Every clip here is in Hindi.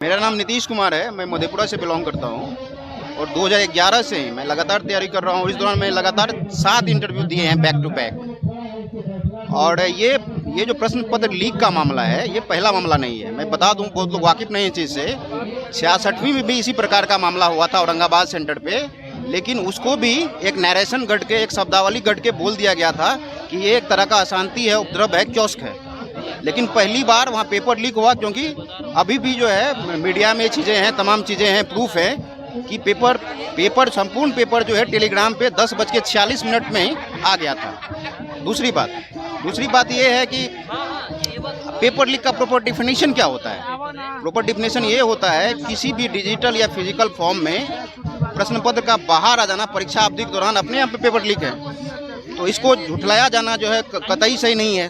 मेरा नाम नीतीश कुमार है। मैं मधेपुरा से बिलोंग करता हूँ और 2011 से मैं लगातार तैयारी कर रहा हूँ। इस दौरान मैं लगातार 7 इंटरव्यू दिए हैं बैक टू बैक। और ये जो प्रश्न पत्र लीक का मामला है, ये पहला मामला नहीं है। मैं बता दूं, बहुत लोग वाकिफ नहीं है इस चीज़ से। 66वीं में भी इसी प्रकार का मामला हुआ था औरंगाबाद सेंटर पे, लेकिन उसको भी एक नरेशन गढ़ के, एक शब्दावली गढ़ के बोल दिया गया था कि ये एक तरह का अशांति है, उपद्रव है, कियोस्क है। लेकिन पहली बार वहाँ पेपर लीक हुआ, क्योंकि अभी भी जो है मीडिया में चीज़ें हैं, तमाम चीज़ें हैं, प्रूफ है कि पेपर संपूर्ण पेपर जो है टेलीग्राम पे 10:46 में ही आ गया था। दूसरी बात ये है कि पेपर लीक का प्रॉपर डिफिनीशन क्या होता है। प्रॉपर डिफिनीशन ये होता है किसी भी डिजिटल या फिजिकल फॉर्म में प्रश्न पत्र का बाहर आ जाना परीक्षा अवधि के दौरान अपने आप पेपर लीक है, तो इसको झुठलाया जाना जो है कतई सही नहीं है।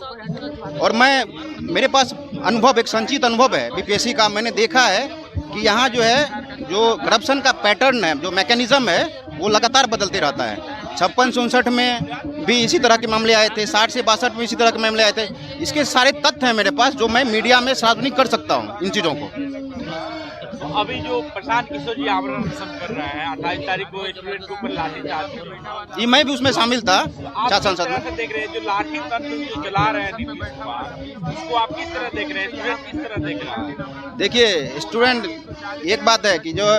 और मेरे पास अनुभव, एक संचित अनुभव है बीपीएससी का। मैंने देखा है कि यहाँ जो है जो करप्शन का पैटर्न है, जो मैकेनिज्म है, वो लगातार बदलते रहता है। 56-59 में भी इसी तरह के मामले आए थे, 60 से 62 में इसी तरह के मामले आए थे। इसके सारे तथ्य हैं मेरे पास जो मैं मीडिया में सार्वजनिक कर सकता हूँ इन चीज़ों को। अभी जो प्रशांत किशोर जी आमरण अनशन कर रहे हैं, 28 तारीख को स्टूडेंट के ऊपर लाठीचार्ज, जी मैं भी उसमें शामिल था। आप किस तरह से देख रहे हैं जो लाठी तंत्र जो चला रहे हैं नीतीश कुमार, उसको आप किस तरह देख रहे हैं, स्टूडेंट किस तरह देख रहे हैं? देखिए स्टूडेंट, एक बात है कि जो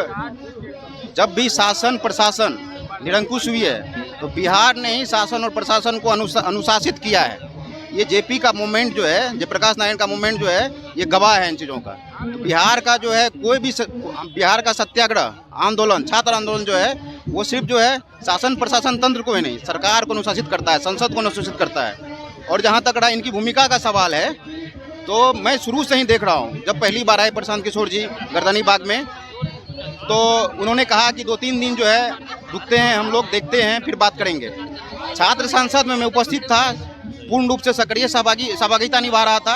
जब भी शासन प्रशासन निरंकुश हुई है तो बिहार ने ही शासन और प्रशासन को अनुशासित किया है। ये जेपी का मूवमेंट जो है, जयप्रकाश नारायण का मूवमेंट जो है, ये गवाह है इन चीज़ों का। तो बिहार का जो है कोई भी बिहार का सत्याग्रह आंदोलन, छात्र आंदोलन जो है, वो सिर्फ जो है शासन प्रशासन तंत्र को ही नहीं, सरकार को अनुशासित करता है, संसद को अनुशासित करता है। और जहाँ तक रहा इनकी भूमिका का सवाल है, तो मैं शुरू से ही देख रहा हूँ। जब पहली बार आए प्रशांत किशोर जी गर्दनी बाग में, तो उन्होंने कहा कि 2-3 दिन जो है रुकते हैं, हम लोग देखते हैं, फिर बात करेंगे। छात्र संसद में मैं उपस्थित था, पूर्ण रूप से सक्रिय सहभागिता निभा रहा था।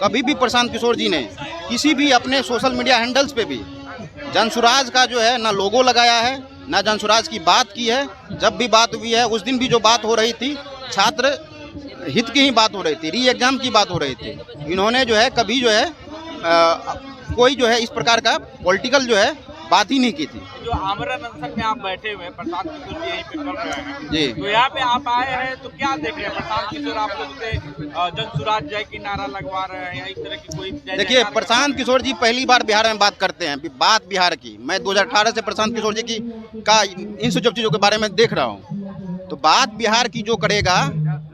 कभी भी प्रशांत किशोर जी ने किसी भी अपने सोशल मीडिया हैंडल्स पे भी जनसुराज का जो है ना लोगो लगाया है, ना जनसुराज की बात की है। जब भी बात हुई है, उस दिन भी जो बात हो रही थी छात्र हित की ही बात हो रही थी, री एग्जाम की बात हो रही थी। इन्होंने जो है कभी जो है कोई जो है इस प्रकार का पॉलिटिकल जो है बात ही नहीं की थी। जो आमरण अनशन में आप बैठे हुए हैं, प्रशांत किशोर जी यहीं पे कर रहे हैं जी, तो यहाँ पे आप आए हैं, तो क्या देख रहे हैं? प्रशांत किशोर आप लोग से जनसुराज जय की नारा लगवा रहे हैं या इस तरह की कोई? देखिए प्रशांत किशोर जी पहली बार बिहार में बात करते हैं, बात बिहार की। मैं 2018 से प्रशांत किशोर जी का इन सब चीज़ों के बारे में देख रहा हूँ। तो बात बिहार की जो करेगा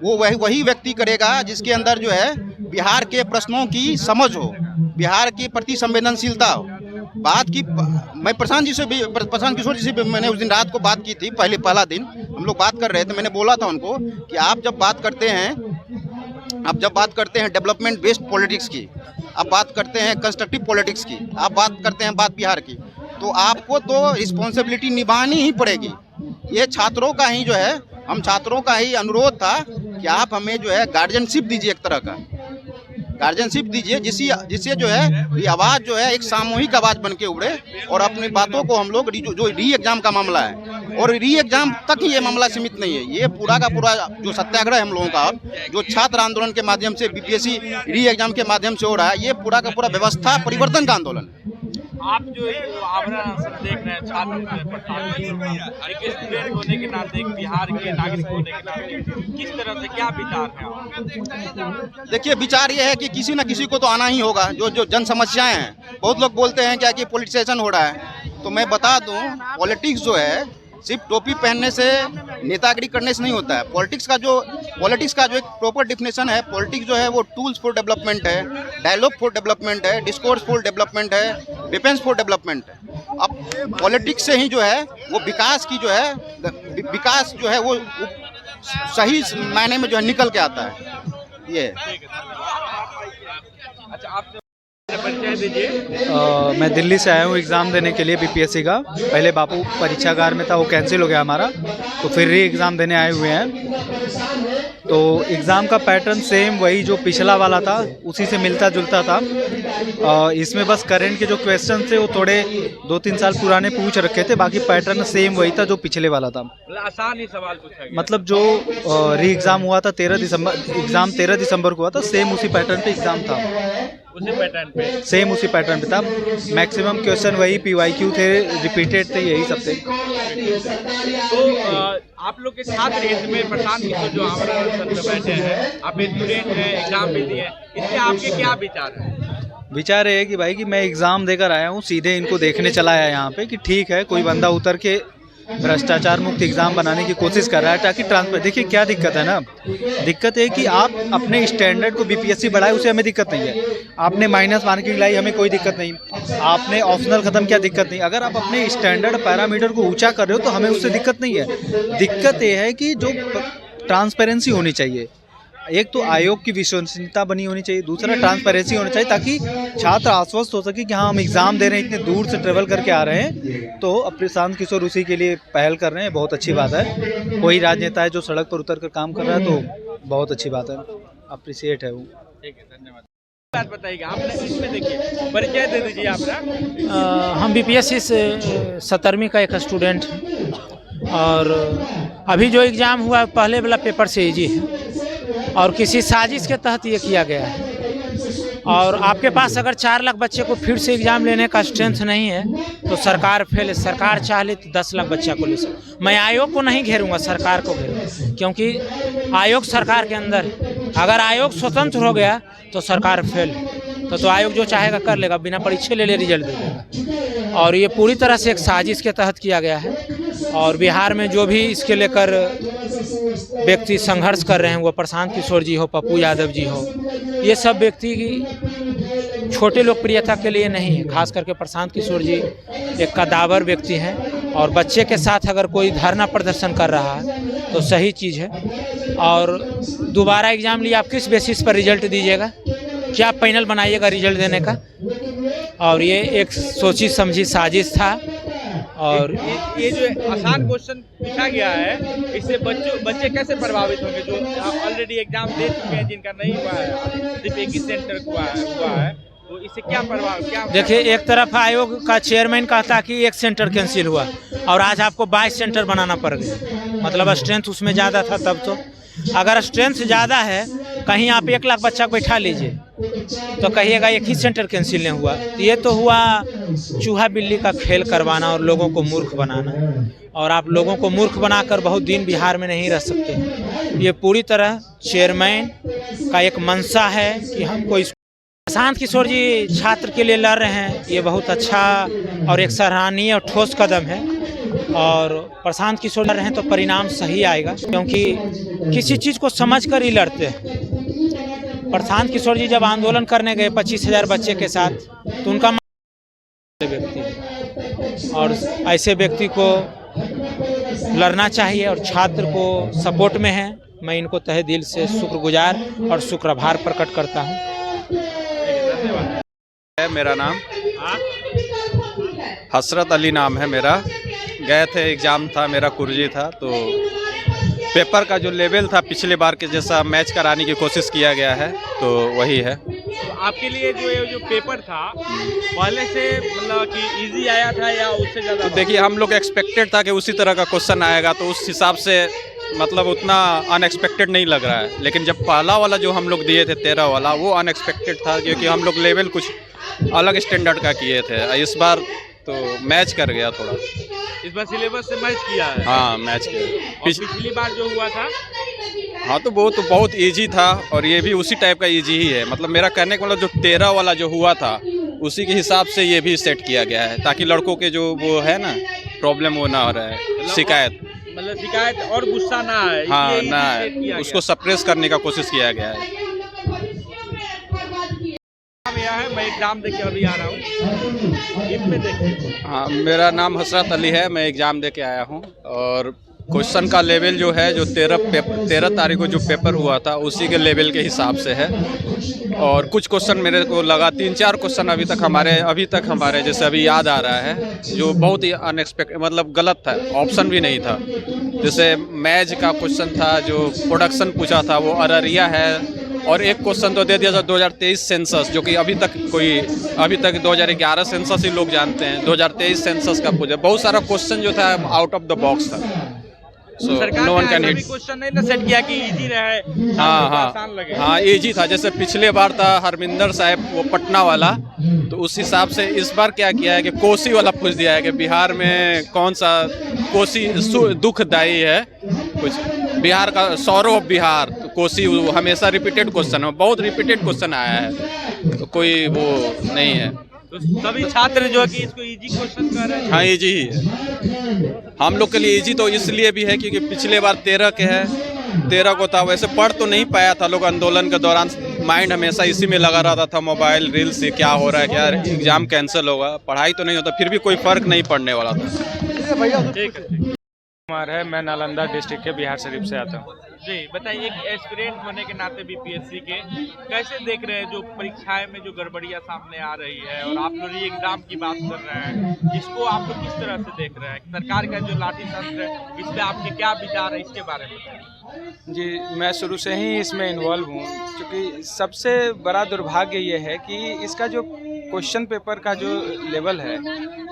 वो वही व्यक्ति करेगा जिसके अंदर जो है बिहार के प्रश्नों की समझ हो, बिहार के प्रति संवेदनशीलता हो। बात की मैं प्रशांत किशोर जी से भी मैंने उस दिन रात को बात की थी। पहला दिन हम लोग बात कर रहे थे। मैंने बोला था उनको कि आप जब बात करते हैं डेवलपमेंट बेस्ड पॉलिटिक्स की, आप बात करते हैं कंस्ट्रक्टिव पॉलिटिक्स की, आप बात करते हैं बात बिहार की, तो आपको तो रिस्पॉन्सिबिलिटी निभानी ही पड़ेगी। ये छात्रों का ही जो है, हम छात्रों का ही अनुरोध था कि आप हमें जो है गार्जियनशिप दीजिए, एक तरह का गार्जियनशिप दीजिए, जिससे जो है ये आवाज़ जो है एक सामूहिक आवाज़ बन के उभरे और अपनी बातों को हम लोग जो री एग्ज़ाम का मामला है, और री एग्ज़ाम तक ही ये मामला सीमित नहीं है। ये पूरा का पूरा जो सत्याग्रह है हम लोगों का, जो छात्र आंदोलन के माध्यम से बीपीएससी री एग्ज़ाम के माध्यम से हो रहा है, ये पूरा का पूरा व्यवस्था परिवर्तन का आंदोलन है। आप जो आमरण अनशन देख रहे हैं, छात्र एक स्टूडेंट होने के नाते, एक बिहार के नागरिक होने के नाते, किस तरह से क्या विचार है? देखिए विचार ये है कि किसी न किसी को तो आना ही होगा। जो जन समस्याएं हैं, बहुत लोग बोलते हैं क्या कि पॉलिटिसाइजेशन हो रहा है, तो मैं बता दूं पॉलिटिक्स जो है सिर्फ टोपी पहनने से, नेतागिरी करने से नहीं होता है। पॉलिटिक्स का जो एक प्रॉपर डिफिनेशन है, पॉलिटिक्स जो है वो टूल्स फॉर डेवलपमेंट है, डायलॉग फॉर डेवलपमेंट है, डिस्कोर्स फॉर डेवलपमेंट है, डिफेंस फॉर डेवलपमेंट है। अब पॉलिटिक्स से ही जो है वो विकास जो है वो सही मायने में जो है निकल के आता है। ये अच्छा, आप परिचय दीजिए। मैं दिल्ली से आया हूँ एग्ज़ाम देने के लिए बीपीएससी का। पहले बापू परीक्षागार में था, वो कैंसिल हो गया हमारा, तो फिर री एग्ज़ाम देने आए हुए हैं। तो एग्ज़ाम का पैटर्न सेम वही जो पिछला वाला था, उसी से मिलता जुलता था। इसमें बस करंट के जो क्वेश्चन थे वो थोड़े 2-3 साल पुराने पूछ रखे थे, बाकी पैटर्न सेम वही था जो पिछले वाला था। आसान ही सवाल पूछा गया। मतलब जो री एग्ज़ाम हुआ था 13 दिसंबर को हुआ था, सेम उसी पैटर्न पे एग्ज़ाम था। उसी पैटर्न पे। सेम उसी पैटर्न पे था। मैक्सिमम क्वेश्चन वही PYQ थे, रिपीटेड थे, यही सब थे। तो आप लोग के छात्र हित में प्रशांत किशोर जो हमारे सर में बैठे हैं, आप स्टूडेंट हैं, एग्जाम भी दिए, इससे आपके क्या विचार हैं? विचार ये है कि भाई कि मैं एग्ज़ाम देकर आया हूँ, सीधे इनको देखने चला आया यहाँ पे कि ठीक है कोई बंदा उतर के भ्रष्टाचार मुक्त एग्ज़ाम बनाने की कोशिश कर रहा है ताकि ट्रांसफर। देखिए क्या दिक्कत है ना, दिक्कत है कि आप अपने स्टैंडर्ड को BPSC बढ़ाए, उसे हमें दिक्कत नहीं है। आपने माइनस मार्किंग लाई, हमें कोई दिक्कत नहीं। आपने ऑप्शनल ख़त्म किया, दिक्कत नहीं। अगर आप अपने स्टैंडर्ड पैरामीटर को ऊंचा कर रहे हो तो हमें उससे दिक्कत नहीं है। दिक्कत ये है कि जो ट्रांसपेरेंसी होनी चाहिए, एक तो आयोग की विश्वसनीयता बनी होनी चाहिए, दूसरा ट्रांसपेरेंसी होनी चाहिए ताकि छात्र आश्वस्त हो सके कि हाँ हम एग्ज़ाम दे रहे हैं, इतने दूर से ट्रेवल करके आ रहे हैं। तो अब प्रशांत किशोर उसी के लिए पहल कर रहे हैं, बहुत अच्छी बात है। कोई राजनेता है जो सड़क पर उतर कर काम कर रहा है तो बहुत अच्छी बात है, अप्रिशिएट है वो। ठीक है, धन्यवाद। बात बताइएगा, आपने इसमें देखिए परिचय दे दीजिए अपना। हम BPSC से 17वीं का एक स्टूडेंट हैं और अभी जो एग्ज़ाम हुआ पहले वाला पेपर से इजी है और किसी साजिश के तहत ये किया गया है। और आपके पास अगर 4 लाख बच्चे को फिर से एग्ज़ाम लेने का स्ट्रेंथ नहीं है तो सरकार फेल है। सरकार चाह ले तो 10 लाख बच्चा को ले सकते। मैं आयोग को नहीं घेरूंगा, सरकार को घेरूंगा, क्योंकि आयोग सरकार के अंदर है। अगर आयोग स्वतंत्र हो गया तो सरकार फेल, तो आयोग जो चाहेगा कर लेगा, बिना परीक्षा ले रिजल्ट दे देगा। और ये पूरी तरह से एक साजिश के तहत किया गया है। और बिहार में जो भी इसके लेकर व्यक्ति संघर्ष कर रहे हैं, वो प्रशांत किशोर जी हो, पप्पू यादव जी हो, ये सब व्यक्ति की छोटे लोकप्रियता के लिए नहीं है। खास करके प्रशांत किशोर जी एक कदावर व्यक्ति हैं और बच्चे के साथ अगर कोई धरना प्रदर्शन कर रहा है तो सही चीज़ है। और दोबारा एग्ज़ाम लिए आप किस बेसिस पर रिजल्ट दीजिएगा, क्या पैनल बनाइएगा रिजल्ट देने का? और ये एक सोची समझी साजिश था। और ये जो आसान क्वेश्चन पूछा गया है, इससे बच्चे कैसे प्रभावित होंगे जो ऑलरेडी एग्जाम दे चुके हैं, जिनका नहीं हुआ है, सिर्फ एक ही सेंटर हुआ है, तो इससे क्या प्रभाव? क्या देखिए, एक तरफ आयोग का चेयरमैन कहता कि एक सेंटर कैंसिल हुआ और आज आपको 22 सेंटर बनाना पड़ गया। मतलब स्ट्रेंथ उसमें ज़्यादा था तब। तो अगर स्ट्रेंथ ज़्यादा है, कहीं आप 1 लाख बच्चा को बैठा लीजिए तो कहिएगा एक ही सेंटर कैंसिल नहीं हुआ। तो ये तो हुआ चूहा बिल्ली का खेल करवाना और लोगों को मूर्ख बनाना। और आप लोगों को मूर्ख बनाकर बहुत दिन बिहार में नहीं रह सकते। ये पूरी तरह चेयरमैन का एक मंशा है कि हमको इस प्रशांत किशोर जी छात्र के लिए लड़ रहे हैं। ये बहुत अच्छा और एक सराहनीय और ठोस कदम है। और प्रशांत किशोर लड़ रहे हैं तो परिणाम सही आएगा, क्योंकि किसी चीज़ को समझकर ही लड़ते हैं। प्रशांत किशोर जी जब आंदोलन करने गए 25,000 बच्चे के साथ, तो उनका व्यक्ति है और ऐसे व्यक्ति को लड़ना चाहिए और छात्र को सपोर्ट में है। मैं इनको तहे दिल से शुक्रगुजार और शुक्रभार प्रकट करता हूँ। मेरा नाम हसरत अली नाम है मेरा। गए थे, एग्ज़ाम था मेरा, कुर्जी था, तो पेपर का जो लेवल था पिछले बार के जैसा मैच कराने की कोशिश किया गया है, तो वही है। तो आपके लिए जो पेपर था पहले से मतलब कि इजी आया था या उससे ज़्यादा? तो देखिए, हम लोग एक्सपेक्टेड था कि उसी तरह का क्वेश्चन आएगा, तो उस हिसाब से मतलब उतना अनएक्सपेक्टेड नहीं लग रहा है। लेकिन जब पहला वाला जो हम लोग दिए थे 13 वाला, वो अनएक्सपेक्टेड था, क्योंकि हम लोग लेवल कुछ अलग स्टैंडर्ड का किए थे। इस बार तो मैच कर गया थोड़ा। इस बार सिलेबस से मैच किया है? हाँ, मैच किया। पिछली बार जो हुआ था, हाँ, तो वो तो बहुत इजी था और ये भी उसी टाइप का इजी ही है। मतलब मेरा कहने का मतलब जो 13 वाला जो हुआ था उसी के हिसाब से ये भी सेट किया गया है, ताकि लड़कों के जो वो है ना प्रॉब्लम, वो ना हो रहा है, शिकायत, मतलब शिकायत और गुस्सा ना है। हाँ, ना है, उसको सप्रेस करने का कोशिश किया गया है। मैं एग्जाम देके अभी आ रहा हूँ, इसमें देखिए। हाँ, मेरा नाम हसरत अली है, मैं एग्ज़ाम दे के आया हूँ। और क्वेश्चन का लेवल जो है, जो 13 तारीख को जो पेपर हुआ था उसी के लेवल के हिसाब से है। और कुछ क्वेश्चन मेरे को लगा, 3-4 क्वेश्चन अभी तक हमारे जैसे अभी याद आ रहा है, जो बहुत ही अनएक्सपेक्टेड, मतलब गलत था, ऑप्शन भी नहीं था। जैसे मैच का क्वेश्चन था, जो प्रोडक्शन पूछा था वो अररिया है। और एक क्वेश्चन तो दे दिया था 2023 सेंसस, जो कि अभी तक 2011 सेंसस ही लोग जानते हैं, 2023 सेंसस का पूछा। बहुत सारा क्वेश्चन जो था आउट ऑफ द बॉक्स था। सो सरकार नो वन ने कैन ऐसा भी हिट। क्वेश्चन नहीं ना सेट किया कि इजी रहे, हाँ आसान हाँ लगे। हाँ, इजी था। जैसे पिछले बार था हरमिंदर साहब वो पटना वाला, तो उस हिसाब से इस बार क्या किया है कि कोसी वाला पूछ दिया है कि बिहार में कौन सा कोसी दुखदायी है, कुछ बिहार का सौरव ऑफ बिहार, तो कोसी वो हमेशा रिपीटेड क्वेश्चन है, बहुत रिपीटेड क्वेश्चन आया है, तो कोई वो नहीं है। तो सभी छात्र जो है कि इसको इजी क्वेश्चन कर रहे हैं। हाँ इजी ही है, हम लोग के लिए इजी तो इसलिए भी है क्योंकि पिछले बार 13 के है, 13 को था, वैसे पढ़ तो नहीं पाया था लोग आंदोलन के दौरान, माइंड हमेशा इसी में लगा रहता था, मोबाइल रील से क्या हो रहा है, क्या एग्जाम कैंसिल होगा, पढ़ाई तो नहीं होता, फिर भी कोई फर्क नहीं पड़ने वाला था। ठीक है। कुमार है, मैं नालंदा डिस्ट्रिक्ट के बिहार शरीफ से आता हूँ। जी बताइए, एक एस्पिरेंट होने के नाते बीपीएससी के कैसे देख रहे हैं जो परीक्षाएं में जो गड़बड़ियां सामने आ रही है, और आप लोग एग्जाम की बात कर रहे हैं, इसको आप लोग किस तरह से देख रहे हैं? सरकार का जो लाठी तंत्र है, इस पे आपके क्या विचार है, इसके बारे में? जी, मैं शुरू से ही इसमें इन्वॉल्व हूँ, क्योंकि सबसे बड़ा दुर्भाग्य ये है कि इसका जो क्वेश्चन पेपर का जो लेवल है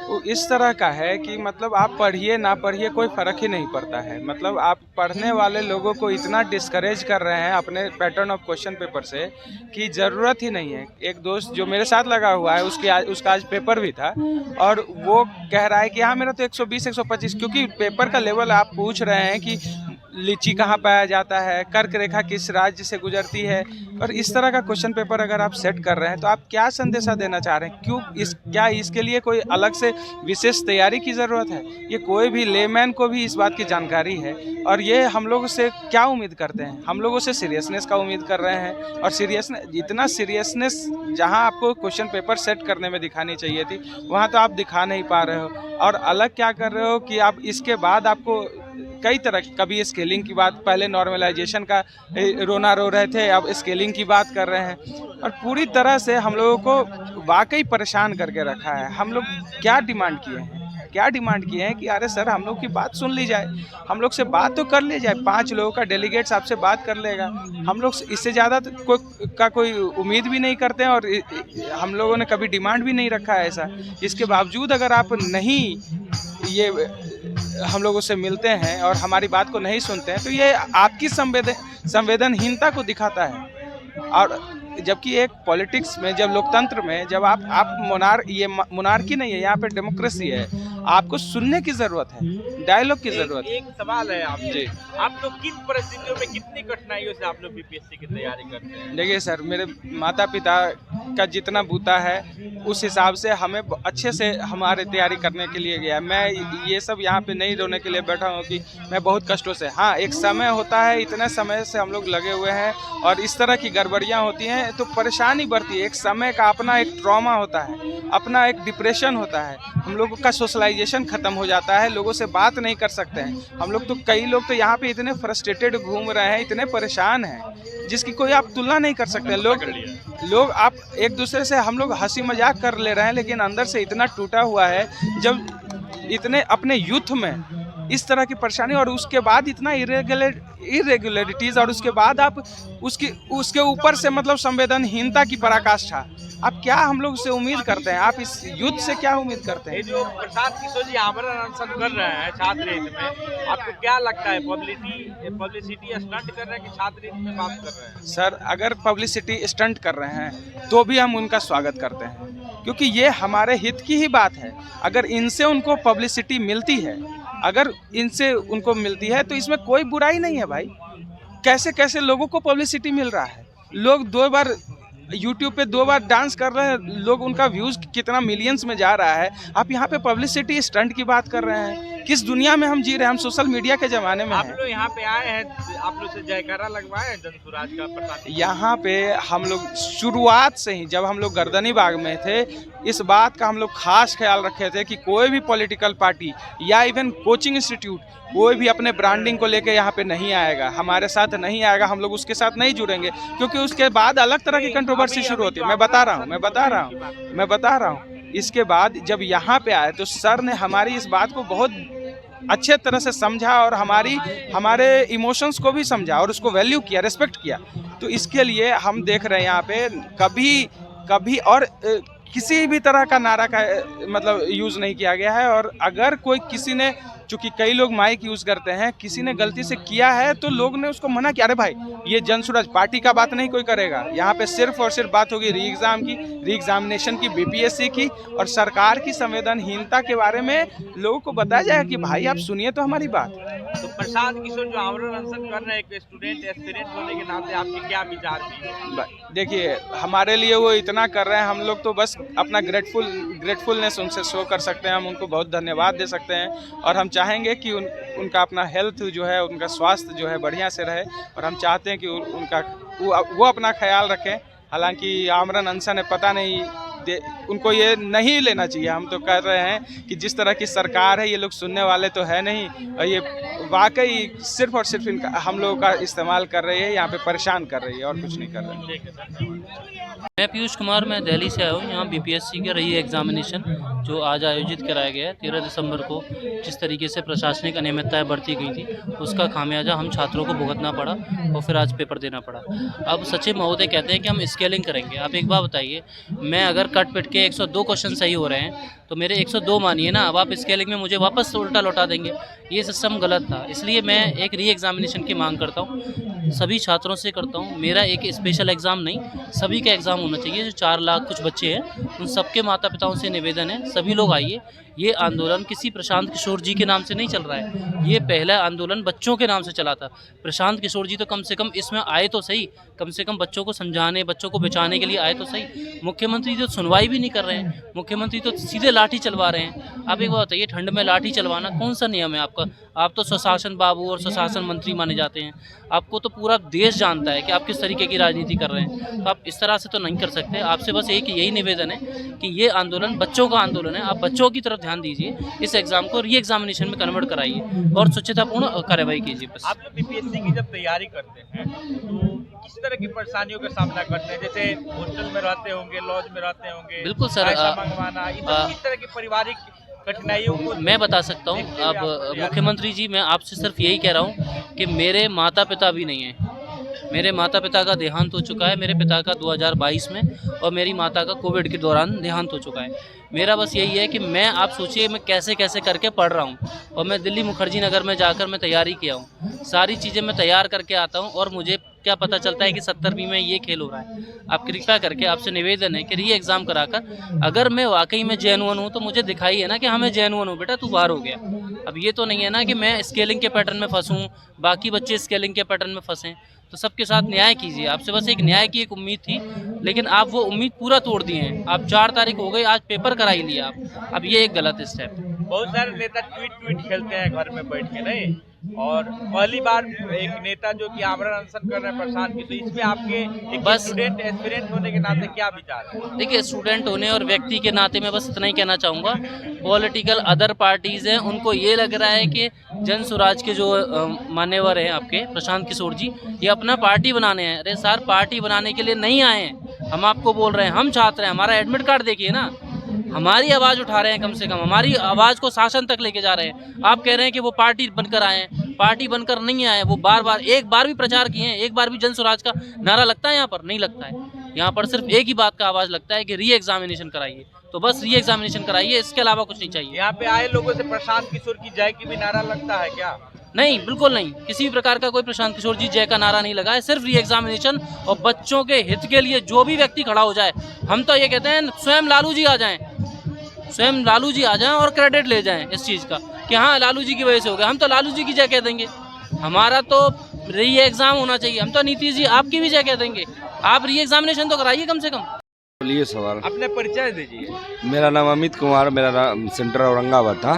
वो इस तरह का है कि मतलब आप पढ़िए ना पढ़िए कोई फ़र्क ही नहीं पड़ता है। मतलब आप पढ़ने वाले लोगों को इतना डिस्करेज कर रहे हैं अपने पैटर्न ऑफ क्वेश्चन पेपर से कि ज़रूरत ही नहीं है। एक दोस्त जो मेरे साथ लगा हुआ है उसका आज पेपर भी था, और वो कह रहा है कि हाँ मेरा तो 120 125, क्योंकि पेपर का लेवल आप पूछ रहे हैं कि लीची कहाँ पाया जाता है, कर्क रेखा किस राज्य से गुजरती है, और इस तरह का क्वेश्चन पेपर अगर आप सेट कर रहे हैं तो आप क्या संदेशा देना चाह रहे हैं? क्यों क्या इसके लिए कोई अलग से विशेष तैयारी की ज़रूरत है? ये कोई भी लेमैन को भी इस बात की जानकारी है, और ये हम लोगों से क्या उम्मीद करते हैं? हम लोगों से सीरियसनेस का उम्मीद कर रहे हैं, और इतना सीरियसनेस जहाँ आपको क्वेश्चन पेपर सेट करने में दिखानी चाहिए थी वहाँ तो आप दिखा नहीं पा रहे हो। और अलग क्या कर रहे हो कि आप इसके बाद आपको कई तरह, कभी स्केलिंग की बात, पहले नॉर्मलाइजेशन का रोना रो रहे थे, अब स्केलिंग की बात कर रहे हैं, और पूरी तरह से हम लोगों को वाकई परेशान करके रखा है। हम लोग क्या डिमांड किए हैं कि अरे सर हम लोग की बात सुन ली जाए, हम लोग से बात तो कर ली जाए, 5 लोगों का डेलीगेट्स आपसे बात कर लेगा, हम लोग इससे ज़्यादा कोई उम्मीद भी नहीं करते हैं, और हम लोगों ने कभी डिमांड भी नहीं रखा है ऐसा। इसके बावजूद अगर आप नहीं ये हम लोगों से मिलते हैं और हमारी बात को नहीं सुनते हैं तो ये आपकी संवेदनहीनता को दिखाता है। और जबकि एक पॉलिटिक्स में, जब लोकतंत्र में, जब आप मोनार्की नहीं है, यहाँ पे डेमोक्रेसी है, आपको सुनने की ज़रूरत है, डायलॉग की ज़रूरत है। एक सवाल है आपसे, जी, आप लोग किन परिस्थितियों में कितनी कठिनाइयों से आप लोग बीपीएससी की तैयारी करते हैं? देखिए सर, मेरे माता पिता का जितना बूता है उस हिसाब से हमें अच्छे से हमारे तैयारी करने के लिए गया। मैं ये सब यहाँ पे नहीं रोने के लिए बैठा हूँ कि मैं बहुत कष्टों से, हाँ एक समय होता है, इतने समय से हम लोग लगे हुए हैं, और इस तरह की गड़बड़ियाँ होती हैं तो परेशानी बढ़ती है। एक समय का अपना एक ट्रॉमा होता है, अपना एक डिप्रेशन होता है, हम लोगों का सोशलाइजेशन ख़त्म हो जाता है, लोगों से बात नहीं कर सकते हैं हम लोग। तो कई लोग तो यहाँ पे इतने फ्रस्ट्रेटेड घूम रहे हैं, इतने परेशान हैं जिसकी कोई आप तुलना नहीं कर सकते। लोग आप एक दूसरे से, हम लोग हंसी मजाक कर ले रहे हैं, लेकिन अंदर से इतना टूटा हुआ है, जब इतने अपने यूथ में इस तरह की परेशानी, और उसके बाद इतना इरेगुलरिटीज़, और उसके बाद आप उसके ऊपर से मतलब संवेदनहीनता की पराकाष्ठा। आप क्या हम लोग से उम्मीद करते हैं? आप इस युद्ध से क्या उम्मीद करते हैं? ये जो प्रसाद किशोर जी आमरण अनशन कर रहे हैं छात्र हित में, आपको क्या लगता है? पब्लिसिटी स्टंट कर रहे हैं कि छात्र हित में बात कर रहे हैं? सर, अगर पब्लिसिटी स्टंट कर रहे हैं तो भी हम उनका स्वागत करते हैं, क्योंकि ये हमारे हित की ही बात है। अगर इनसे उनको पब्लिसिटी मिलती है, अगर इनसे उनको मिलती है तो इसमें कोई बुराई नहीं है भाई। कैसे कैसे लोगों को पब्लिसिटी मिल रहा है, लोग 2 बार यूट्यूब पे 2 बार डांस कर रहे हैं, लोग उनका व्यूज़ कितना मिलियंस में जा रहा है। आप यहाँ पे पब्लिसिटी स्टंट की बात कर रहे हैं। किस दुनिया में हम जी रहे हैं? हम सोशल मीडिया के ज़माने में आप हैं। लोग यहाँ पे आए हैं, आप लोग से जयकारा लगवाए हैं जनसुराज का प्रसाद? यहाँ पे हम लोग शुरुआत से ही, जब हम लोग गर्दनी बाग में थे, इस बात का हम लोग खास ख्याल रखे थे कि कोई भी पॉलिटिकल पार्टी या इवन कोचिंग इंस्टीट्यूट कोई भी अपने ब्रांडिंग को लेके यहाँ पे नहीं आएगा, हमारे साथ नहीं आएगा, हम लोग उसके साथ नहीं जुड़ेंगे, क्योंकि उसके बाद अलग तरह की कंट्रोवर्सी शुरू होती है। मैं बता रहा हूँ इसके बाद जब यहाँ पे आए तो सर ने हमारी इस बात को बहुत अच्छे तरह से समझा, और हमारे इमोशंस को भी समझा, और उसको वैल्यू किया, रिस्पेक्ट किया। तो इसके लिए हम देख रहे हैं यहाँ पे कभी और किसी भी तरह का नारा का मतलब यूज़ नहीं किया गया है। और अगर कोई किसी ने चूंकि कई लोग माइक यूज़ करते हैं, किसी ने गलती से किया है तो लोग ने उसको मना किया, अरे भाई ये जनसुराज पार्टी का बात नहीं कोई करेगा। यहाँ पे सिर्फ और सिर्फ बात होगी री एग्ज़ाम की, री एग्जामिनेशन की, बीपीएससी की, और सरकार की संवेदनहीनता के बारे में लोगों को बताया जाएगा कि भाई आप सुनिए तो हमारी बात। तो प्रशांत किशोर जो आमरण अनशन कर रहे हैं, एक स्टूडेंट एस्पिरेंट होने के नाते आपके क्या विचार भी? देखिए हमारे लिए वो इतना कर रहे हैं, हम लोग तो बस अपना ग्रेटफुलनेस उनसे शो कर सकते हैं, हम उनको बहुत धन्यवाद दे सकते हैं, और हम चाहेंगे कि उनका अपना हेल्थ जो है, उनका स्वास्थ्य जो है बढ़िया से रहे, और हम चाहते हैं कि वो अपना ख्याल रखें। हालांकि आमरण अनशन है, पता नहीं उनको ये नहीं लेना चाहिए। हम तो कह रहे हैं कि जिस तरह की सरकार है, ये लोग सुनने वाले तो है नहीं, और ये वाकई सिर्फ और सिर्फ इनका हम लोगों का इस्तेमाल कर रही है, यहाँ पे परेशान कर रही है और कुछ नहीं कर रही है। मैं पीयूष कुमार, मैं दिल्ली से आया हूँ। यहाँ बीपीएससी का रही एग्जामिनेशन जो आज आयोजित कराया गया है 13 दिसंबर को, जिस तरीके से प्रशासनिक अनियमितताएं बरती गई थी, उसका खामियाजा हम छात्रों को भुगतना पड़ा और फिर आज पेपर देना पड़ा। अब सचिव महोदय कहते हैं कि हम स्केलिंग करेंगे। आप एक बात बताइए, मैं अगर कट पिट के 102 क्वेश्चन सही हो रहे हैं तो मेरे 102 मानिए ना, अब आप स्केलिंग में मुझे वापस उल्टा लौटा देंगे, ये सिस्टम गलत था। इसलिए मैं एक री एग्जामिनेशन की मांग करता हूँ, सभी छात्रों से करता हूँ। मेरा एक स्पेशल एग्ज़ाम नहीं, सभी का एग्ज़ाम होना चाहिए। जो 4 लाख कुछ बच्चे हैं, उन सबके माता पिताओं से निवेदन है, सभी लोग आइए। ये आंदोलन किसी प्रशांत किशोर जी के नाम से नहीं चल रहा है, ये पहला आंदोलन बच्चों के नाम से चला था। प्रशांत किशोर जी तो कम से कम इसमें आए तो सही, कम से कम बच्चों को समझाने, बच्चों को बचाने के लिए आए तो सही। मुख्यमंत्री तो सुनवाई भी नहीं कर रहे हैं, मुख्यमंत्री तो सीधे लाठी चलवा रहे हैं। आप एक बात बताइए, ठंड में लाठी चलवाना कौन सा नियम है आपका? आप तो स्वशासन बाबू और स्वशासन मंत्री माने जाते हैं, आपको तो पूरा देश जानता है कि आप किस तरीके की राजनीति कर रहे हैं। तो आप इस तरह से तो नहीं कर सकते। आपसे बस एक यही निवेदन है कि ये आंदोलन बच्चों का आंदोलन है, आप बच्चों की तरफ ध्यान दीजिए, इस एग्ज़ाम को री एग्जामिनेशन में कन्वर्ट कराइए और स्वच्छतापूर्ण कार्रवाई कीजिए। बस। आप जो बीपीएससी की जब तैयारी करते हैं तो किस तरह की परेशानियों का सामना करते हैं? जैसे हॉस्टल में रहते होंगे, लॉज में रहते होंगे, बिल्कुल सर, पैसा मंगवाना, किस तरह की पारिवारिक कठिनाइयों को मैं बता सकता हूँ। अब मुख्यमंत्री जी, मैं आपसे सिर्फ यही कह रहा हूँ कि मेरे माता पिता भी नहीं हैं। मेरे माता पिता का देहांत हो चुका है, मेरे पिता का 2022 में, और मेरी माता का कोविड के दौरान देहांत हो चुका है। मेरा बस यही है कि मैं, आप सोचिए मैं कैसे कैसे करके पढ़ रहा हूँ, और मैं दिल्ली मुखर्जी नगर में जाकर मैं तैयारी किया हूँ, सारी चीज़ें मैं तैयार करके आता हूँ, और मुझे क्या पता चलता है कि 70वीं में ये खेल हो रहा है। आप कृपया करके, आपसे निवेदन है कि री एग्ज़ाम कराकर, अगर मैं वाकई में जेन्युइन हूँ तो मुझे दिखाई है ना कि हमें जेन्युइन हूँ, बेटा तू बाहर हो गया। अब ये तो नहीं है ना कि मैं स्केलिंग के पैटर्न में फंसूँ, बाकी बच्चे स्केलिंग के पैटर्न में फंसें। तो सबके साथ न्याय कीजिए। आपसे बस एक न्याय की एक उम्मीद थी, लेकिन आप वो उम्मीद पूरा तोड़ दिए हैं। आप 4 तारीख हो गई, आज पेपर करा ही लिया आप। अब ये एक गलत स्टेप। बहुत सारे नेता ट्वीट खेलते हैं घर में बैठ के, नहीं, और पहली बार एक नेता जो कि आमरण अनशन कर रहे हैं प्रशांत की, तो इसमें आपके एक बस स्टूडेंट एस्पिरेंट होने के नाते क्या विचार है? देखिए, स्टूडेंट होने और व्यक्ति के नाते मैं बस इतना ही कहना चाहूँगा, पॉलिटिकल अदर पार्टीज़ हैं, उनको ये लग रहा है कि जन स्वराज के जो मान्यवर हैं आपके प्रशांत किशोर जी, ये अपना पार्टी बनाने हैं। अरे सर, पार्टी बनाने के लिए नहीं आए हैं, हम आपको बोल रहे हैं, हम छात्र हैं, हमारा एडमिट कार्ड देखिए ना, हमारी आवाज़ उठा रहे हैं, कम से कम हमारी आवाज़ को शासन तक लेके जा रहे हैं। आप कह रहे हैं कि वो पार्टी बनकर आए हैं, पार्टी बनकर नहीं आए। वो बार एक बार भी प्रचार किए हैं, एक बार भी जन स्वराज का नारा लगता है यहाँ पर? नहीं लगता है। यहाँ पर सिर्फ एक ही बात का आवाज़ लगता है कि री एग्जामिनेशन कराइए। तो बस री एग्जामिनेशन कराइए, इसके अलावा कुछ नहीं चाहिए। यहाँ पे आए लोगों से प्रशांत किशोर की जय की भी नारा लगता है क्या? नहीं, बिल्कुल नहीं, किसी भी प्रकार का कोई प्रशांत किशोर जी जय का नारा नहीं लगा है। सिर्फ री एग्जामिनेशन और बच्चों के हित के लिए जो भी व्यक्ति खड़ा हो जाए, हम तो ये कहते हैं स्वयं लालू जी आ जाएं, स्वयं लालू जी आ जाएं और क्रेडिट ले जाएं इस चीज़ का कि हाँ लालू जी की वजह से हो गया। हम तो लालू जी की जय कह देंगे, हमारा तो री एग्ज़ाम होना चाहिए। हम तो नीतीश जी आपकी भी जय कह देंगे। आप री एग्जामिनेशन तो कराइए कम से कम। बोलिए सवाल। अपने परिचय दीजिए। मेरा नाम अमित कुमार, मेरा नाम सेंटर औरंगाबाद था।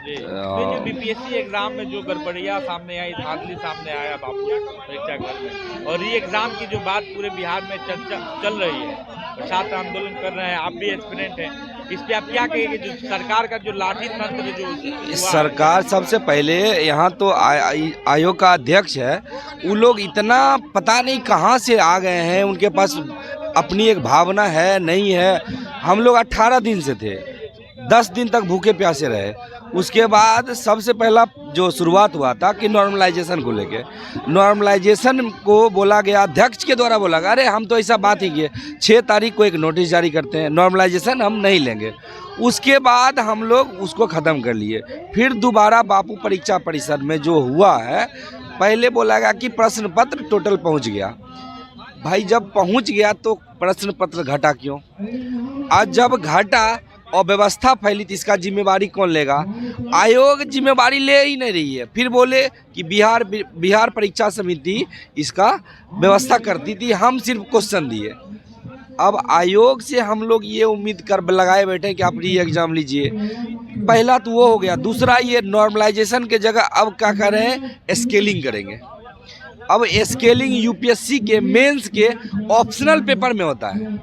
जो बीपीएससी एग्जाम में जो गड़बड़ियाँ सामने आई, धांधली सामने आया बापू परीक्षा घर में, और री एग्जाम की जो बात पूरे बिहार में चर्चा चल रही है, छात्र आंदोलन कर रहे हैं, आप भी एस्पिरेंट हैं, इस पे आप क्या कहेंगे? जो सरकार का जो लाठी तंत्र जो सरकार, सबसे पहले यहाँ तो आयोग का अध्यक्ष है, वो लोग इतना पता नहीं कहाँ से आ गए हैं, उनके पास अपनी एक भावना है नहीं है। हम लोग 18 दिन से थे, 10 दिन तक भूखे प्यासे रहे। उसके बाद सबसे पहला जो शुरुआत हुआ था कि नॉर्मलाइजेशन को लेके, नॉर्मलाइजेशन को बोला गया, अध्यक्ष के द्वारा बोला गया, अरे हम तो ऐसा बात ही किए 6 तारीख को एक नोटिस जारी करते हैं, नॉर्मलाइजेशन हम नहीं लेंगे। उसके बाद हम लोग उसको ख़त्म कर लिए। फिर दोबारा बापू परीक्षा परिसर में जो हुआ है, पहले बोला गया कि प्रश्न पत्र टोटल पहुंच गया। भाई जब पहुंच गया तो प्रश्न पत्र घटा क्यों? आज जब घटा और व्यवस्था फैली तो इसका जिम्मेवारी कौन लेगा? आयोग जिम्मेवारी ले ही नहीं रही है। फिर बोले कि बिहार परीक्षा समिति इसका व्यवस्था करती थी, हम सिर्फ क्वेश्चन दिए। अब आयोग से हम लोग ये उम्मीद कर लगाए बैठे कि आप री एग्ज़ाम लीजिए। पहला तो वो हो गया। दूसरा, ये नॉर्मलाइजेशन के जगह अब क्या कर रहे हैं, स्केलिंग करेंगे। अब स्केलिंग यूपीएससी के मेंस के ऑप्शनल पेपर में होता है,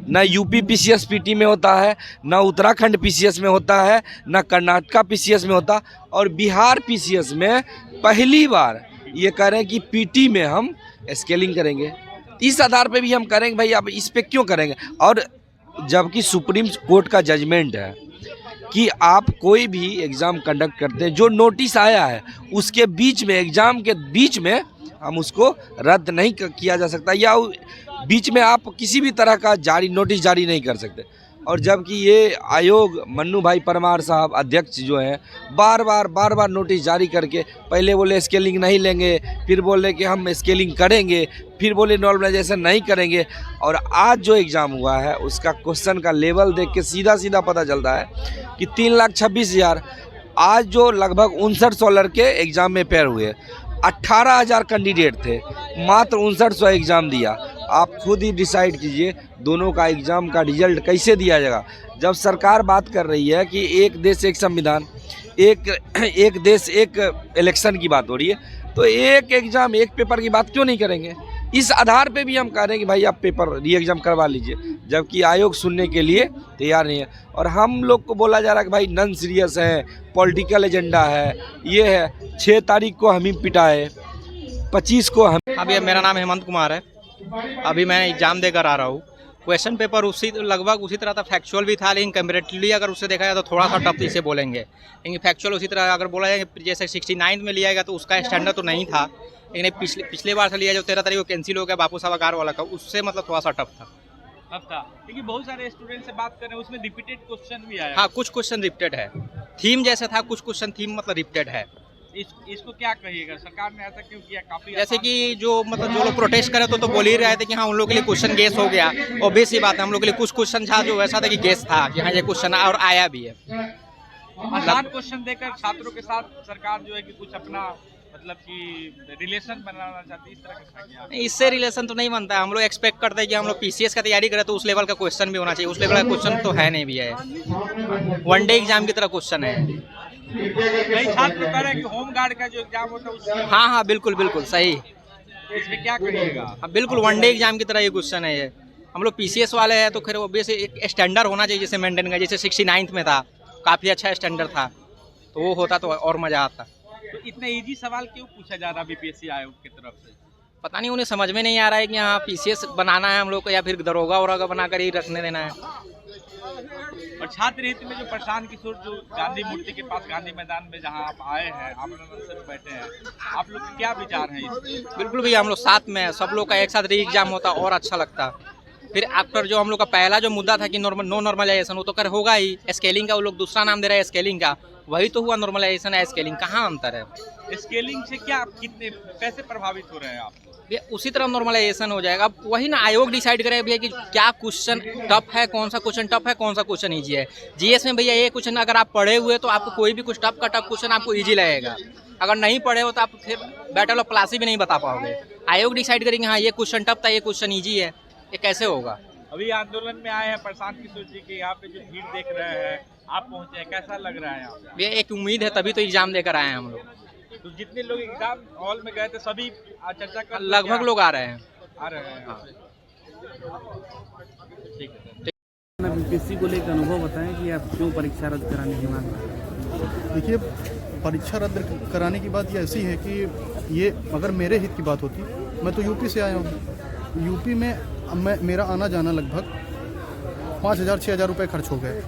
ना यूपी पीसीएस पीटी में होता है, ना उत्तराखंड पीसीएस में होता है, ना कर्नाटका पीसीएस में होता। और बिहार पीसीएस में पहली बार ये कह रहे हैं कि पीटी में हम स्केलिंग करेंगे। इस आधार पे भी हम करेंगे। भाई अब इस पे क्यों करेंगे? और जबकि सुप्रीम कोर्ट का जजमेंट है कि आप कोई भी एग्ज़ाम कंडक्ट करते हैं, जो नोटिस आया है उसके बीच में, एग्ज़ाम के बीच में हम उसको रद्द नहीं किया जा सकता, या बीच में आप किसी भी तरह का नोटिस जारी नहीं कर सकते। और जबकि ये आयोग मन्नू भाई परमार साहब अध्यक्ष जो हैं, बार बार नोटिस जारी करके पहले बोले स्केलिंग नहीं लेंगे, फिर बोले कि हम स्केलिंग करेंगे, फिर बोले नॉर्मलाइजेशन नहीं करेंगे। और आज जो एग्ज़ाम हुआ है उसका क्वेश्चन का लेवल देख के सीधा पता चलता है कि 3,26,000। आज जो लगभग 5900 लड़के एग्ज़ाम में पेयर हुए, 18,000 कैंडिडेट थे, मात्र 5900 एग्ज़ाम दिया। आप खुद ही डिसाइड कीजिए दोनों का एग्ज़ाम का रिजल्ट कैसे दिया जाएगा। जब सरकार बात कर रही है कि एक देश एक संविधान, एक देश एक इलेक्शन की बात हो रही है, तो एक एग्ज़ाम एक पेपर की बात क्यों नहीं करेंगे? इस आधार पे भी हम कह रहे हैं कि भाई आप पेपर री एग्ज़ाम करवा लीजिए, जबकि आयोग सुनने के लिए तैयार नहीं है। और हम लोग को बोला जा रहा है कि भाई नॉन सीरियस है, पॉलिटिकल एजेंडा है, ये है। 6 तारीख को हम ही पिटाए, 25 को हम। अभी मेरा नाम हेमंत कुमार है। अभी मैं एग्ज़ाम देकर आ रहा हूँ। क्वेश्चन पेपर लगभग उसी तरह था, फैक्चुअल भी था, लेकिन कंपेरेटिवली अगर उससे देखा जाए तो थोड़ा सा टफ इसे बोलेंगे। लेकिन फैक्चुअल उसी तरह अगर बोला जाए जैसे 69 में लिया गया तो उसका स्टैंडर्ड तो नहीं था, लेकिन पिछले बार से लिया जो 13 तारीख को कैंसिल हो गया बापू साहब वाला का, उससे मतलब थोड़ा सा टफ था। लेकिन बहुत सारे स्टूडेंट से बात कर रहे हैं, उसमें रिपीटेड क्वेश्चन भी आया। हाँ, कुछ क्वेश्चन रिपीटेड है, थीम जैसे था, कुछ क्वेश्चन थीम मतलब रिपीटेड है। इसको क्या कहिएगा, सरकार ने ऐसा क्यों किया? काफी जैसे कि जो लोग प्रोटेस्ट करे तो बोल ही रहे थे कि हाँ उन लोगों के लिए क्वेश्चन गेस हो गया। ऑब्वियस ही बात है, हम लोग के लिए कुछ क्वेश्चन था जो वैसा था कि गेस था कि हाँ ये क्वेश्चन और आया भी है। आसान क्वेश्चन देकर छात्रों के साथ सरकार जो है कि कुछ अपना मतलब कि रिलेशन बनाना चाहती है, इस तरह का किया? इससे रिलेशन तो नहीं बनता है। हम लोग एक्सपेक्ट करते हैं कि हम लोग पीसीएस का तैयारी करें तो उस लेवल का क्वेश्चन भी होना चाहिए। उस लेवल का क्वेश्चन तो है नहीं भी है, वनडे एग्जाम की तरह क्वेश्चन है। कई छात्र कह रहे हैं कि होम गार्ड का जो एग्जाम होता है उसमें। हाँ बिल्कुल सही। इसमें क्या करिएगा? हाँ बिल्कुल वनडे एग्जाम की तरह ये क्वेश्चन है ये। हम लोग पीसीएस वाले हैं तो फिर ऑब्वियसली एक स्टैंडर्ड होना चाहिए जैसे मेंटेन का, जैसे 69 में था, काफ़ी अच्छा स्टैंडर्ड था, तो वो होता तो और मज़ा आता। तो इतना इजी सवाल क्यों पूछा जा रहा बीपीएससी आयोग की तरफ से? पता नहीं, उन्हें समझ में नहीं आ रहा है कि हाँ पीसीएस बनाना है हम लोग को या फिर दरोगा वरोगा बनाकर ही रखने देना है। और छात्र हित में जो प्रशांत किशोर जो गांधी मूर्ति के पास गांधी मैदान में जहां आप आए हैं, आप लोग बैठे हैं, आप लोग के क्या विचार हैं इस? बिल्कुल भैया, हम लोग साथ में सब लोग का एक साथ री एग्जाम होता और अच्छा लगता। फिर आफ्टर जो हम लोग का पहला जो मुद्दा था कि नो नॉर्मलाइजेशन, वो तो कर होगा ही। स्केलिंग का वो लोग दूसरा नाम दे रहे हैं स्केलिंग का, वही तो हुआ नॉर्मलाइजेशन है। स्केलिंग कहाँ अंतर है? स्केलिंग से क्या कितने कैसे प्रभावित हो रहे हैं आप? उसी तरह नॉर्मलाइजेशन हो जाएगा। अब वही ना आयोग डिसाइड करे भैया कि क्या क्वेश्चन टफ है, कौन सा क्वेश्चन टफ है, कौन सा क्वेश्चन ईजी है। जीएस में भैया ये क्वेश्चन अगर आप पढ़े हुए तो आपको कोई भी कुछ टफ का टफ क्वेश्चन आपको ईजी लगेगा। अगर नहीं पढ़े हो तो आप फिर बैटल ऑफ प्लासी भी नहीं बता पाओगे। आयोग डिसाइड करेंगे हाँ ये क्वेश्चन टफ था, ये क्वेश्चन ईजी है, ये कैसे होगा? अभी आंदोलन में आए हैं प्रशांत किशोर जी के, यहाँ पे जो भीड़ देख रहे हैं, आप पहुँचे हैं, कैसा लग रहा है यहाँ पे? भैया एक उम्मीद है तभी तो एग्जाम देकर आए हैं हम लोग। तो जितने लोग एग्जाम हॉल में गए थे सभी चर्चा कर लगभग लोग आ रहे हैं। ठीक है। बीपीएससी को लेकर अनुभव बताएं कि आप क्यों परीक्षा रद्द कराने की मांग कर रहे हैं? देखिए, परीक्षा रद्द कराने की बात ये ऐसी है कि ये अगर मेरे हित की बात होती, मैं तो यूपी से आया हूँ। यूपी में मेरा आना जाना लगभग 5,000-6,000 रुपये खर्च हो गए,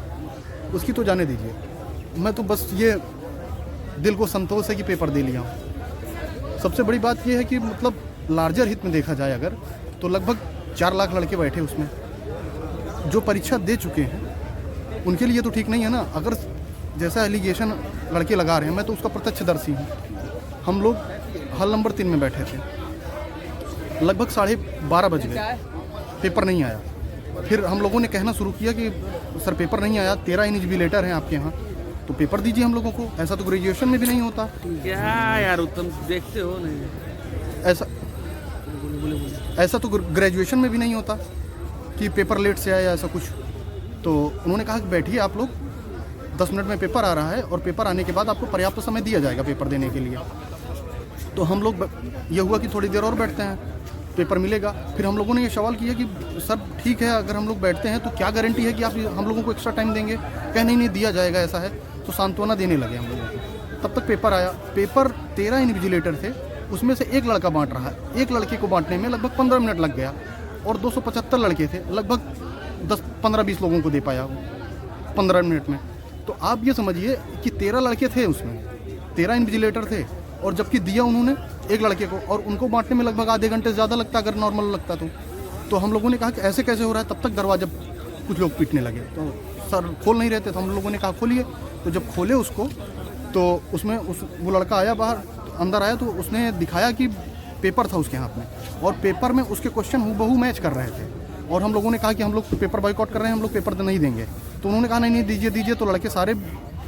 उसकी तो जाने दीजिए। मैं तो बस ये दिल को संतोष है कि पेपर दे लिया हूँ। सबसे बड़ी बात ये है कि मतलब लार्जर हित में देखा जाए अगर, तो लगभग 4 लाख लड़के बैठे उसमें जो परीक्षा दे चुके हैं, उनके लिए तो ठीक नहीं है ना। अगर जैसा एलिगेशन लड़के लगा रहे हैं, मैं तो उसका प्रत्यक्षदर्शी हूँ। हम लोग हॉल नंबर 3 में बैठे थे, लगभग 12:30 बज गए, पेपर नहीं आया। फिर हम लोगों ने कहना शुरू किया कि सर पेपर नहीं आया, 13 इन्विजिलेटर हैं आपके यहाँ, तो पेपर दीजिए हम लोगों को। ऐसा तो ग्रेजुएशन में भी नहीं होता। क्या यार उत्तम, देखते हो नहीं ऐसा तो ग्रेजुएशन में भी नहीं होता कि पेपर लेट से आया ऐसा कुछ। तो उन्होंने कहा कि बैठिए आप लोग, 10 मिनट में पेपर आ रहा है और पेपर आने के बाद आपको पर्याप्त समय दिया जाएगा पेपर देने के लिए। तो हम लोग, ये हुआ कि थोड़ी देर और बैठते हैं, पेपर मिलेगा। फिर हम लोगों ने ये सवाल किया कि सर ठीक है, अगर हम लोग बैठते हैं तो क्या गारंटी है कि आप हम लोगों को एक्स्ट्रा टाइम देंगे? कह नहीं दिया जाएगा ऐसा है। तो सांत्वना देने लगे हम लोगों को। तब तक पेपर आया। पेपर 13 इन्विजिलेटर थे, उसमें से एक लड़का बांट रहा है। एक लड़के को बांटने में लगभग 15 मिनट लग गया और 275 लड़के थे, लगभग 10-15-20 लोगों को दे पाया वो 15 मिनट में। तो आप ये समझिए कि 13 लड़के थे उसमें, 13 इन्विजिलेटर थे, और जबकि दिया उन्होंने एक लड़के को, और उनको बांटने में लगभग आधे घंटे से ज़्यादा लगता अगर नॉर्मल लगता तो हम लोगों ने कहा कि ऐसे कैसे हो रहा है। तब तक दरवाजा कुछ लोग पीटने लगे, तो सर खोल नहीं रहे थे, तो हम लोगों ने कहा खोलिए। तो जब खोले उसको, तो उसमें वो लड़का आया बाहर, अंदर आया, तो उसने दिखाया कि पेपर था उसके हाथ में, और पेपर में उसके क्वेश्चन हूबहू मैच कर रहे थे। और हम लोगों ने कहा कि हम लोग पेपर बॉयकॉट कर रहे हैं, हम लोग पेपर नहीं देंगे। तो उन्होंने कहा नहीं दीजिए। तो लड़के सारे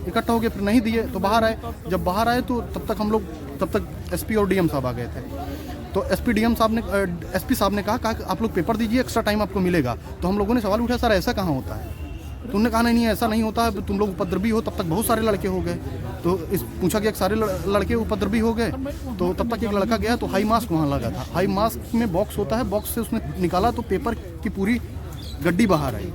इकट्ठा हो गए, फिर नहीं दिए तो बाहर आए। जब बाहर आए तो तब तक एसपी और डीएम साहब आ गए थे। तो एसपी साहब ने कहा कि आप लोग पेपर दीजिए, एक्स्ट्रा टाइम आपको मिलेगा। तो हम लोगों ने सवाल उठाया, सर ऐसा कहाँ होता है? तो उन्होंने कहा नहीं ऐसा नहीं होता है, तुम लोग उपद्रवी हो। तब तक बहुत सारे लड़के हो गए, तो पूछा गया कि सारे लड़के उपद्रवी हो गए। तो तब तक एक लड़का गया, तो हाई मास्क वहाँ लगा था। हाई मास्क में बॉक्स होता है, बॉक्स से उसने निकाला तो पेपर की पूरी गड्डी बाहर आई।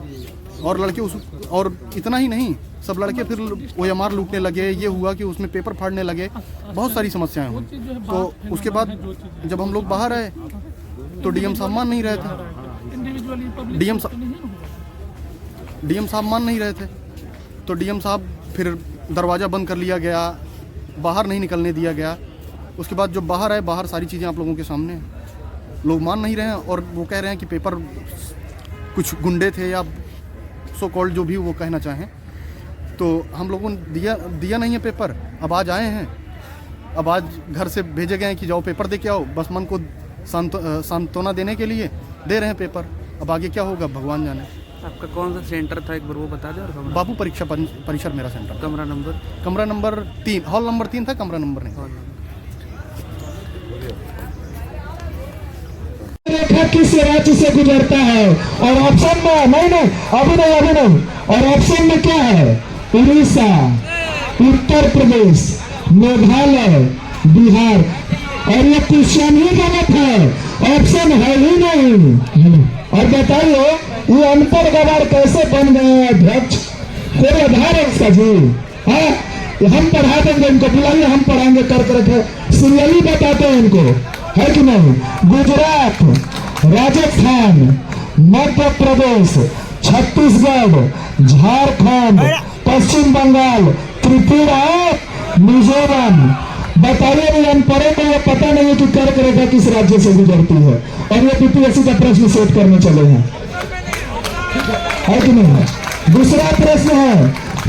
और लड़के और इतना ही नहीं, सब लड़के फिर OMR लूटने लगे। ये हुआ कि उसमें पेपर फाड़ने लगे, बहुत सारी समस्याएं हुई। तो उसके बाद जब हम लोग बाहर आए तो डीएम साहब मान नहीं रहे थे। डीएम साहब मान नहीं रहे थे, तो डीएम साहब फिर दरवाज़ा बंद कर लिया गया, बाहर नहीं निकलने दिया गया। उसके बाद जब बाहर आए, बाहर सारी चीज़ें आप लोगों के सामने हैं। लोग मान नहीं रहे हैं और वो कह रहे हैं कि पेपर कुछ गुंडे थे या सो कॉल्ड जो भी वो कहना चाहें। तो हम लोगों ने दिया नहीं है पेपर। अब आज आए हैं, अब आज घर से भेजे गए हैं कि जाओ पेपर दे के आओ, बस मन को सांत्वना देने के लिए दे रहे हैं पेपर। अब आगे क्या होगा भगवान जाने। आपका कौन सा सेंटर था, एक बार वो बता दें। और बापू परीक्षा परिसर मेरा सेंटर। कमरा नंबर 3, हॉल नंबर 3 था, कमरा नंबर नहीं। रेखा किस राज्य से गुजरता है? और ऑप्शन में अभी नहीं। और ऑप्शन में क्या है? उड़ीसा, उत्तर प्रदेश, मेघालय, बिहार। और ये क्वेश्चन ही गलत है, ऑप्शन है ही नहीं। और बताइए ये अनपढ़ गवार कैसे बन गए अध्यक्ष? कोई आधार है इसका जी? हाँ, हम पढ़ा देंगे इनको, बुलाइए हम पढ़ाएंगे कर रखे, सीरियली बताते हैं इनको, है कि नहीं? गुजरात, राजस्थान, मध्य प्रदेश, छत्तीसगढ़, झारखंड, पश्चिम बंगाल, त्रिपुरा, मिजोरम। बताइए ये अनपढ़ों को ये पता नहीं है कि कर्क रेखा किस राज्य से गुजरती है, और ये बीपीएससी का प्रश्न सेट करने चले हैं, है कि नहीं? दूसरा प्रश्न है,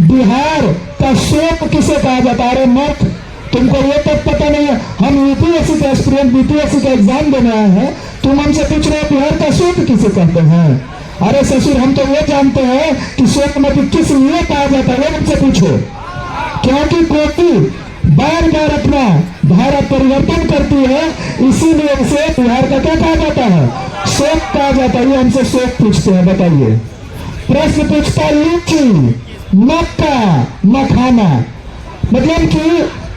बिहार का शोक किसे कहा जाता है? अरे मत, तुमको ये तक पता नहीं है। हम यूपीएससी का एस्पिरेंट बीपीएससी का एग्जाम देने आए हैं, तुम हमसे पूछ रहे हो बिहार का शोक किसे कहते हैं? अरे ससुर, हम तो ये जानते हैं कि शोक नदी किस लिए कहा जाता है, हमसे पूछो। क्योंकि कोटि बार बार अपना धारा परिवर्तन करती है, इसीलिए उसे बिहार का क्या कहा जाता है? शोक कहा जाता है। हमसे शोक पूछते हैं, बताइए। प्रश्न पूछता लीची, मक्का, मखाना, मतलब कि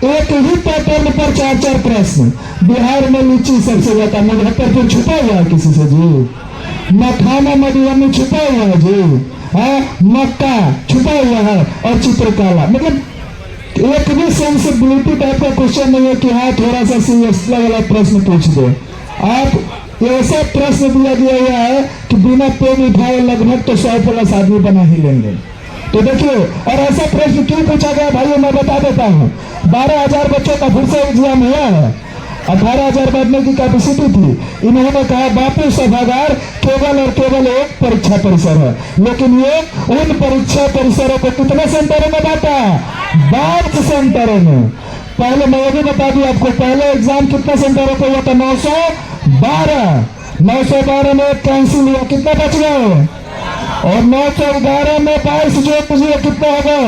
एक ही पैटर्न पर 4-4 प्रश्न। बिहार में लीची सबसे ज्यादा, मुजफ्फरपुर छुपा हुआ है किसी से जी? मखाना मधुबनी छुपा हुआ है जी? है मक्का छुपा हुआ है, और चित्रकला। मतलब एक भी सेंसिबिलिटी टाइप का क्वेश्चन नहीं है कि हाँ थोड़ा सा सीरियस वाला प्रश्न पूछ दो। आप ऐसा प्रश्न दिया हुआ है कि बिना पेन उठाए लगभग तो 100+ आदमी बना ही लेंगे। तो देखिए, और ऐसा प्रश्न क्यों पूछा गया भाई, मैं बता देता हूँ। 12,000 बच्चों का फिर से एग्जाम हुआ है, 18,000 बैठने की कैपेसिटी थी। इन्होंने कहा बापू सभागार केवल और केवल एक परीक्षा परिसर है, लेकिन ये उन परीक्षा परिसरों को कितने सेंटरों में बांटा? 12 सेंटरों में। पहले मैं ये भी बता दूं आपको, पहले एग्जाम कितने सेंटरों को हुआ था? 912 में कैंसिल हुआ, कितना बच गए? और 911 में 22 जो कितना हो गए?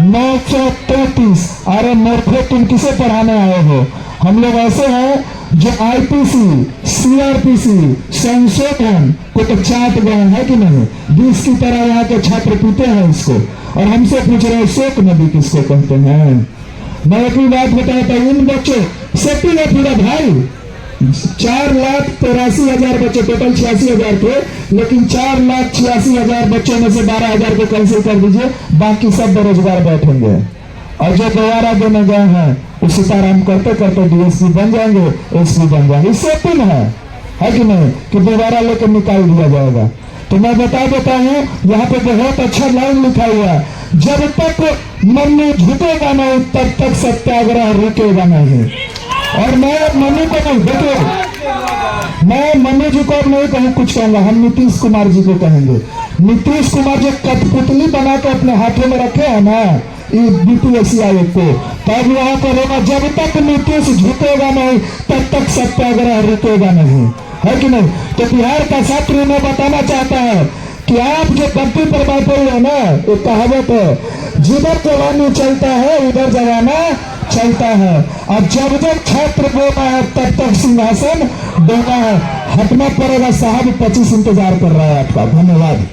933। अरे मूर्खों, तुम किसे पढ़ाने आए हो? हम लोग ऐसे हैं जो आईपीसी, सीआरपीसी संशोधन को तो चाट गए हैं कि नहीं? 20 की तरह यहाँ के छात्र पीते हैं इसको, और हमसे पूछ रहे शोक नदी किसको कहते हैं? मैं एक ही बात बताया था, इन बच्चों सेटिंग है पूरा भाई। 4,83,000 बच्चे, टोटल 86,000 थे, लेकिन 4,86,000 बच्चों में से 12,000 को कैंसिल कर दीजिए, बाकी सब बेरोजगार बैठेंगे। और जो दोबारा देने गए हैं वो सीताराम करते करते डीएसपी बन जाएंगे, एसपी बन जाएंगे। इससे पिन है कि नहीं कि दोबारा लेकर निकाल दिया जाएगा। तो मैं बता देता हूँ, यहाँ पे बहुत अच्छा लाइन लिखा हुआ है, जब तक मन्नू झुकेगा नहीं तब तक सत्याग्रह रुकेगा नहीं। और मैं मन्नू को नहीं, देखो मैं मन्नू जी को नहीं कहूँ कुछ कहूँगा, हम नीतीश कुमार जी को कहेंगे। नीतीश कुमार जो कठपुतली बना के अपने हाथों में रखे हैं ना बीपीएससी आयोग को, तब यहाँ पर होगा, जब तक नीतीश झुकेगा नहीं तब तक सत्याग्रह रुकेगा नहीं, है कि नहीं? तो बिहार का छात्र में बताना चाहता है कि आप जो गद्दी पर बैठे हुए ना, एक कहावत है, जिधर जवानी चलता है उधर जमाना चलता है। और जब जब छात्र बोला है तब तक सिंहासन डोला है। हटना पड़ेगा साहब, 25 इंतजार कर रहा है आपका। धन्यवाद।